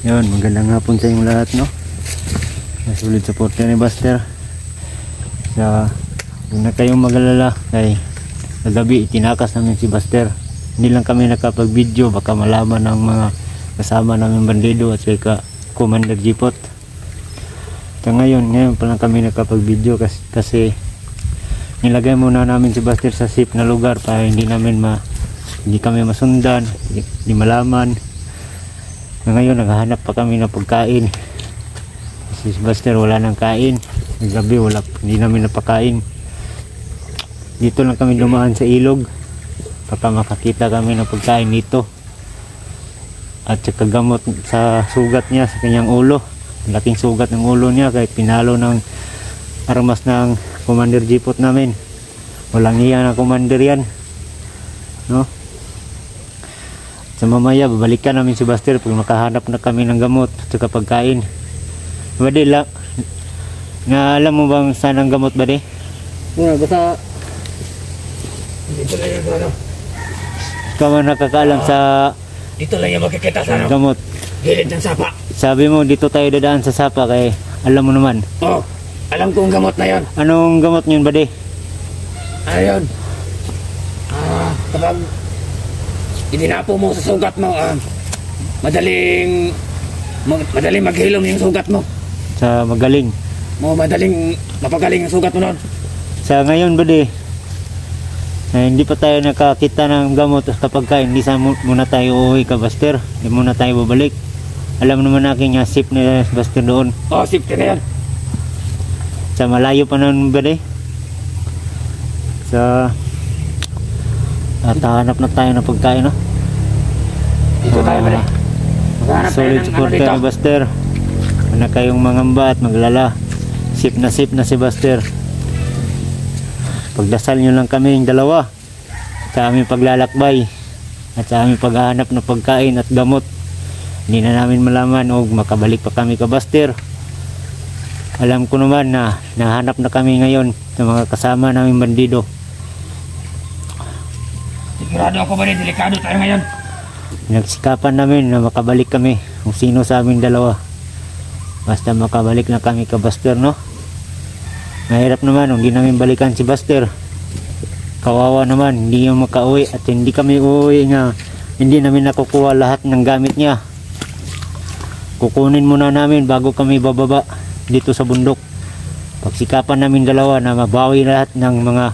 Yun, magandang hapon sa inyong lahat, no? Sulit supporter ni Buster. Huwag na kayong mag-alala kay kagabi itinakas namin si Buster. Hindi lang kami nakapag-video, baka malaman ng mga kasama namin bandido at kay Commander Jipot. So ngayon pa lang kami nakapag-video kasi nilagay muna namin si Buster sa safe na lugar para hindi kami masundan, hindi malaman. Ngayon naghahanap pa kami ng pagkain. Si Buster wala nang kain. Gabi hindi namin napakain. Dito lang kami dumaan sa ilog. Baka makakita kami ng pagkain dito. At saka gamot sa sugat niya sa kanyang ulo. Laking sugat ng ulo niya kahit pinalo ng armas ng Commander Jipot namin. Walang iya na commander yan, no? Sa mamaya babalikan namin si Buster pag makahanap na kami ng gamot at saka pagkain. Bade lang na alam mo bang saan ang gamot, bade? Basta dito lang yung ano. Ikaw man nakakaalam sa dito lang yung makikita sa ano? Gamot. Gilid ng sapa. Sabi mo dito tayo dadaan sa sapa kay alam mo naman. Oh, alam ko ang gamot na yon. Anong gamot yun, bade? Ayun. Kapag idinapo mo sa sugat mo, madaling maghilom yung sugat mo. Sa magaling. Madaling mapagaling yung sugat mo noon. Sa ngayon, bade, hindi pa tayo nakakita ng gamot at pagkain. Hindi muna tayo uuwi ka, Buster. Hindi muna tayo babalik. Alam naman natin nga safe na Buster doon. Oh, safe na yan. Sa malayo pa noon, bade. At hanap na tayo ng pagkain, no? Dito tayo, bade. Solid supporter ni Buster. Huwag na kayong mangamba at maglala. Safe na si Buster. Pagdasal nyo lang kami yung dalawa sa aming paglalakbay at sa aming paghahanap ng pagkain at gamot. Hindi na namin malaman o makabalik pa kami ka Buster. Alam ko naman na nahanap na kami ngayon sa mga kasama namin bandido. Sigurado ako, bade, delikado tayo ngayon. Nagsikapan namin na makabalik kami kung sino sa aming dalawa. Basta makabalik na kami ka Buster, no? Mahirap naman hindi namin balikan si Buster. Kawawa naman, hindi yung makauwi at hindi kami uuwi nga hindi namin nakukuha lahat ng gamit niya. Kukunin muna namin bago kami bababa dito sa bundok. Pagsikapan namin dalawa na mabawi lahat ng mga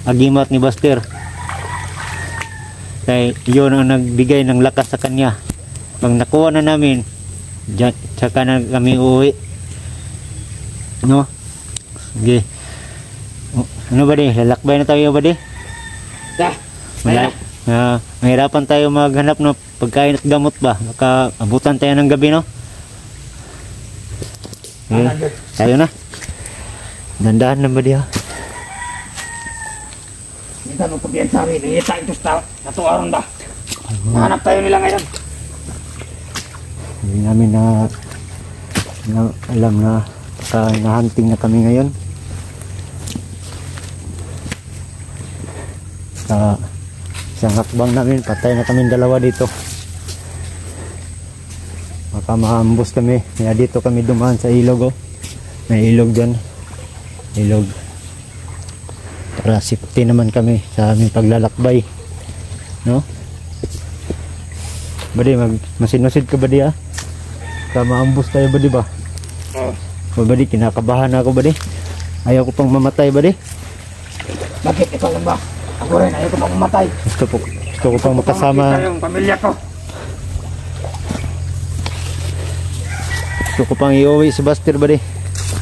agimat ni Buster. Kaya yun ang nagbigay ng lakas sa kanya. Pag nakuha na namin, tsaka na kami uuwi, no? Sige. Ano ba di? Lalakbay na tayo ba di? Mahirapan tayo maghanap ng pagkain at gamot ba? Baka abutan tayo ng gabi, no? Okay. Tayo na. Dandahan na ba di, ha? Hindi ka magpabiyan sa amin. Hihita ito sa aron ba? Mahanap tayo nila ngayon. Hindi namin na alam na nahunting na kami ngayon. Sa isang hakbang namin, patay na kami dalawa dito. Baka maambos kami. Kaya dito kami dumaan sa ilog, oh. May ilog dyan. Ilog. Para safety naman kami sa aming paglalakbay, no? Badi, masinusid ka badi, ha? Baka maambos tayo badi ba? Badi, kinakabahan ako badi. Ayaw ko pang mamatay badi. Bakit ikaw lang ba? Ako rin, ayaw ko pang mamatay. Gusto ko pang makasama. Yung pamilya ko. Gusto ko pang iuwi si Buster badi.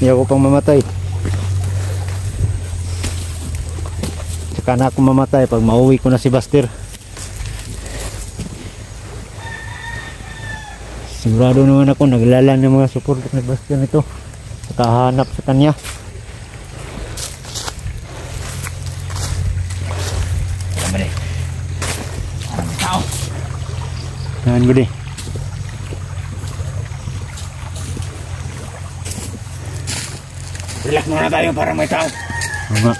Ayaw ko pang mamatay. Tsaka na ako mamatay pag mauwi ko na si Buster. Sigurado naman ako naglalan ng mga support ni Buster nito. Nakahanap sa kanya. Bade. Maraming tao. Nahan badi. Relax muna tayo para may tao. Tama.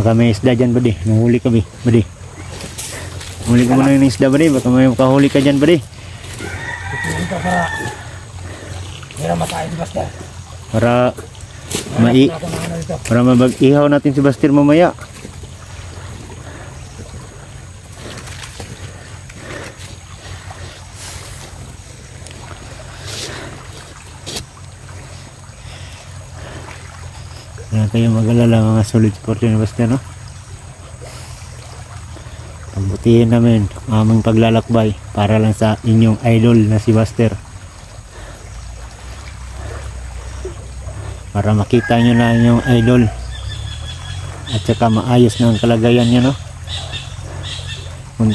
Baka may isda dyan buddy. Mahuli ka buddy. Huli ka muna ng isda buddy. Baka may makahuli ka dyan buddy. Pipili ka para meron matayo si Buster. Para Dito. para mabag-ihaw natin si Buster mamaya. Kaya kayo mag-alala mga solid supporter ni Buster, no? Pagbutihin namin ang aming paglalakbay para lang sa inyong idol na si Buster. Para makita nyo na inyong idol at saka maayos na ang kalagayan niya, no? Kung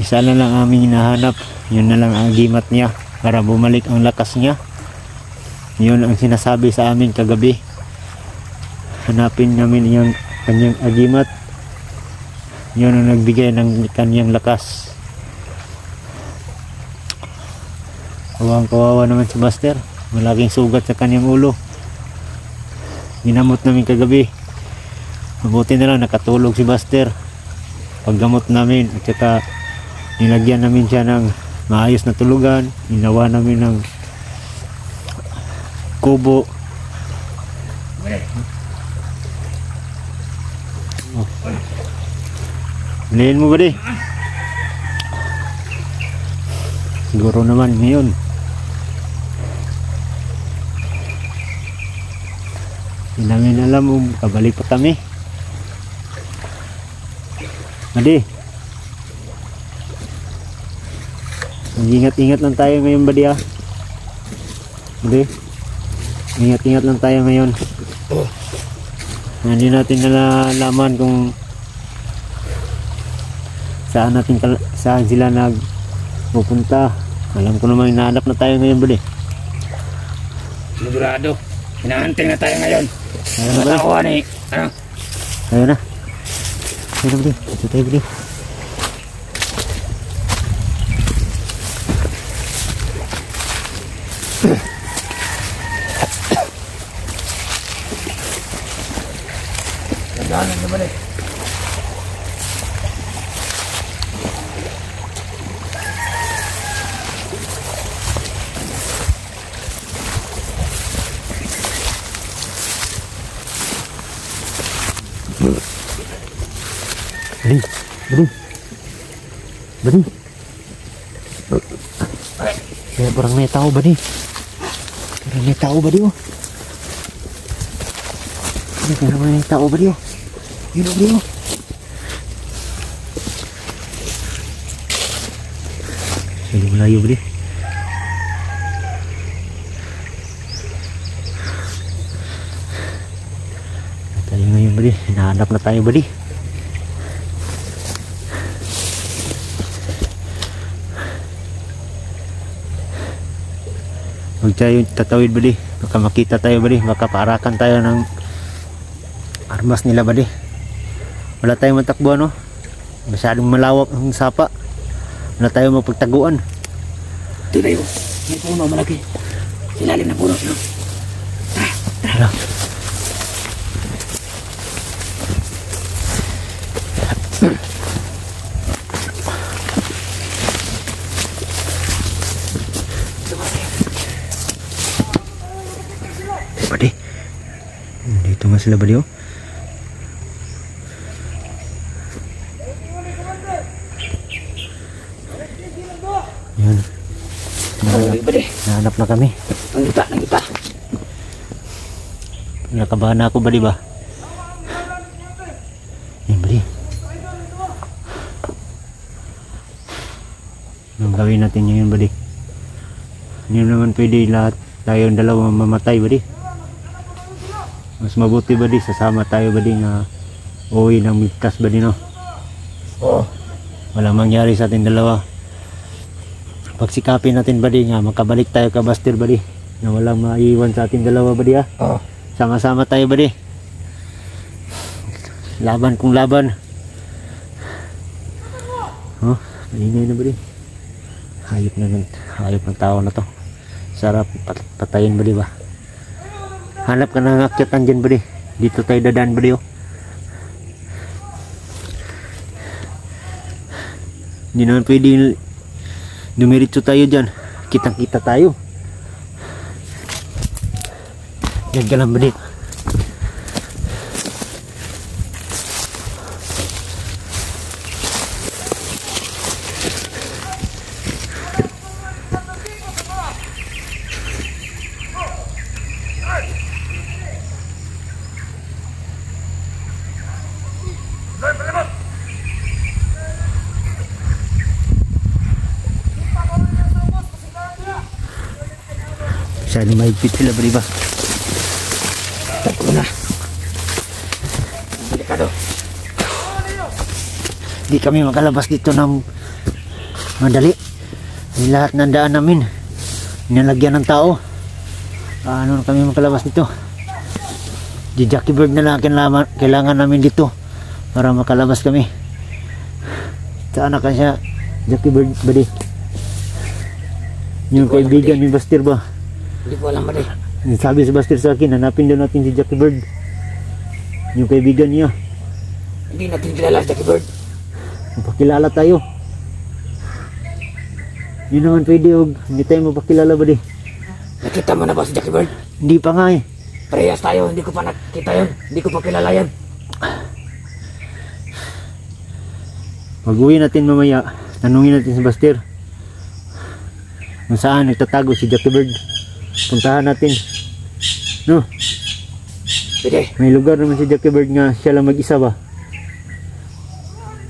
isa na lang aming hinahanap, yun na lang ang agimat niya para bumalik ang lakas niya. Yun ang sinasabi sa amin kagabi. Hanapin namin yung kanyang agimat. Yun ang nagbigay ng kanyang lakas. Kawang-kawawa naman si Buster. Malaking sugat sa kanyang ulo. Ginamot namin kagabi. Mabuti na lang nakatulog si Buster. Paggamot namin at saka nilagyan namin siya ng maayos na tulugan. Ginawa namin ng kubo. Oh. Bilihin mo ba di? Siguro naman ngayon. Hindi namin alam kabalik pa kami. Badi. Ingat-ingat lang tayo ngayon badi ah. Badi. Ingat-ingat lang tayo ngayon. Hindi natin nalalaman kung saan sila nagpupunta. Alam ko naman hinahanap na tayo ngayon bali. Sigurado. Hinahunting na tayo ngayon. Ayun na bali. Matakuha ni ano? Ayun na. Ayun na bali. Ito tayo bali. Gano'n na bali. Badi. Kaya parang may tao badi. Parang may tao badi oh. Parang may tao badi oh. Yun badi oh. Hindi malayo badi. Tayo ngayon badi. Hinahanap na tayo badi. Huwag tayo tatawid bali. Baka makita tayo bali. Baka paarakan tayo ng armas nila bali. Wala tayong matakbo no. Masyadong malawak ang sapa. Wala tayong mapagtaguan. Ito tayo. May puno malaki. Silalim na puno. No? Tara. Badi. Dito nga sila badi oh. Yan. Nahanap na kami. Nangita. Nakabahan na ako badi ba? Yan badi. Anong gawin natin yun badi? Hindi naman pwede lahat tayong dalawa mamatay badi. Mas mabuti ba di sasama tayo ba di na uwi ng migtas ba di no? Oo. Walang mangyari sa ating dalawa. Pagsikapin natin ba di nga makabalik tayo ka Buster ba di na walang maiwan sa ating dalawa ba di ah? Oo. Sama-sama tayo ba di? Laban kung laban. Oh, maingay na ba di? Hayop ng tao na to. Sarap patayin ba di ba? Hanap ka ng akyatan dyan bali. Dito tayo dadaan bali oh. Hindi naman pwede dumiritso tayo dyan. Kitang kita tayo. Diyan ka lang balik. Masyadong mahigpit sila bali ba? Tapo na. Delikado. Di kami makalabas dito ng madali. Yung lahat ng daan namin nilalagyan ng tao. Ano na kami makalabas dito? Di Jackie Bird na lang kailangan namin dito para makalabas kami. Saan na siya? Jackie Bird ba di? Yung kaibigan ni Buster ba? Hindi ko alam ba di. Sabi si Buster sa akin, hanapin daw natin si Jackie Bird. Yung kaibigan niya. Hindi natin kilala si Jackie Bird. Mapakilala tayo. Yun naman pwede, hindi tayo mapakilala ba di? Nakita mo na ba si Jackie Bird? Hindi pa nga eh. Parehas tayo, hindi ko pa nakita yun. Hindi ko pa kilala yan. Pag-uwi natin mamaya, tanungin natin si Buster kung saan nagtatago si Jackie Bird. Puntahan natin. No? Pwede. May lugar naman si Jackie Bird nga siya lang mag-isa ba?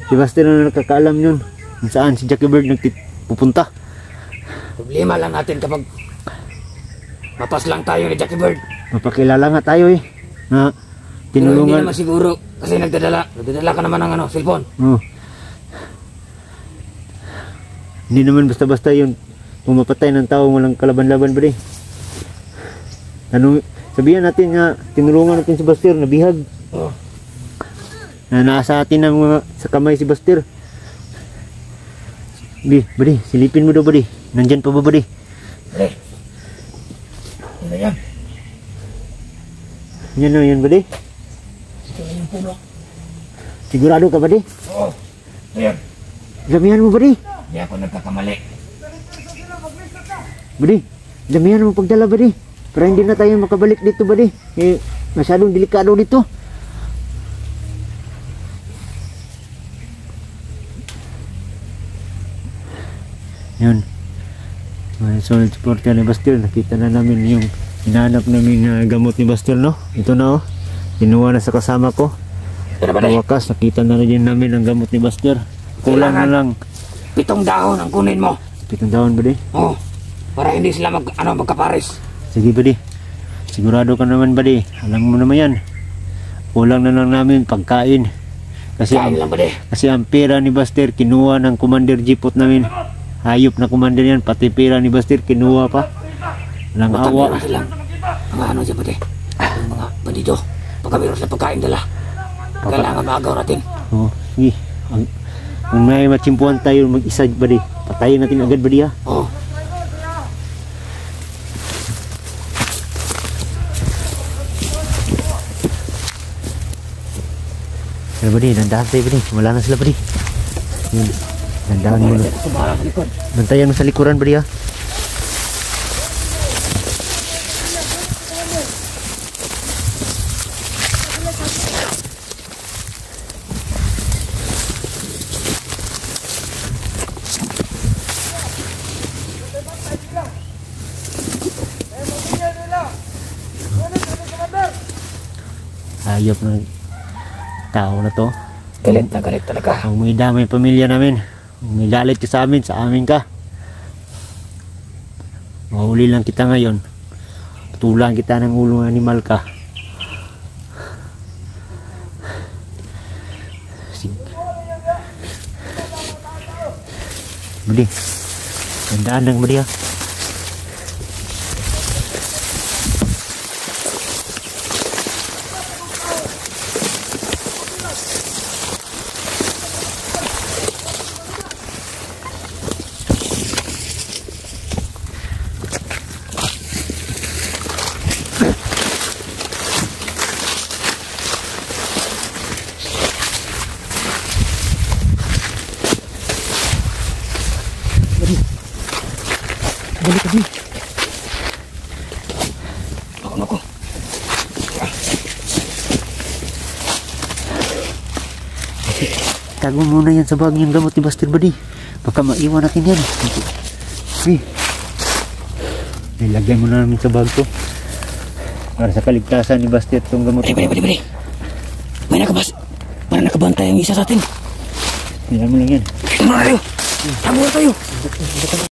Si Buster na nakakaalam yun kung saan si Jackie Bird pupunta. Problema lang natin kapag mapas lang tayo ni Jackie Bird. Mapakilala nga tayo eh. Na Pero hindi tinulungan. naman siguro kasi nagdadala ka naman ng cellphone. Oh. Hindi naman basta-basta yun. Pumapatay ng tao walang kalaban-laban ba rin. Sabihan natin nga tinulungan natin si Buster na bihag. Oh. Na nasa atin ang mga sa kamay si Buster. Badi, silipin mo daw badi. Nandyan pa ba badi? Bade. Ano yan? Yan o, yan badi. Ito yung puno. Sigurado ka badi? Oo. Ayan. Damihan mo badi. Hindi ako nagkakamali. Badi, damihan mo pagdala badi. Para hindi na tayo makabalik dito badi. Masyadong delikado dito. Yun. Mga solid supporter ni Buster. Nakita na namin yung hinahanap namin gamot ni Buster, no? Ito na oh. Kinuha na sa kasama ko. Pero ba Wakas, nakita na rin namin ang gamot ni Buster. Kulang na lang. 7 dahon ang kunin mo. 7 taon ba di? Oo. Para hindi sila magkapares. Sige ba di? Sigurado ka naman ba di? Alam mo naman yan. Kulang na lang namin pagkain. Kasi Kain lang ba di? kasi ang pera ni Buster kinuha ng Commander Jeepot namin. Hayop na commander yan. Pati pera ni Buster kinuha pa. Walang awa. Matanda silang mga ano siya ba di? Yung mga bandido. Pagka meron sila pagkain dala. Kailangan maagaw natin. Oh, sige. Kung may matsimpuan tayo mag-isa ba di? Patayin natin agad ba di ha? Oo. Ano ba di? Nandahan tayo ba di? Wala na sila ba di? Yun. Nandahan mo na. Sumara sa likod. Bantayan mo sa likuran ba di ha? Hayop ng tao na to. Galit na galit talaga. Ang may damay pamilya namin. Kung may galit ka sa amin ka. Mahuli lang kita ngayon. Tulang kita ng ulo ng animal ka. Budi. Tandaan lang Budi ha. balik kami. Ako. Tago muna yan sa bag yung gamot ni Buster Buddy. Baka maiwan natin yan. Hey. Nilagay muna namin sa bag to. Para sa kaligtasan ni Buster itong gamot. Bali. May nakabantay ang isa sa atin. Tingnan mo lang yan. Tayo. Tayo.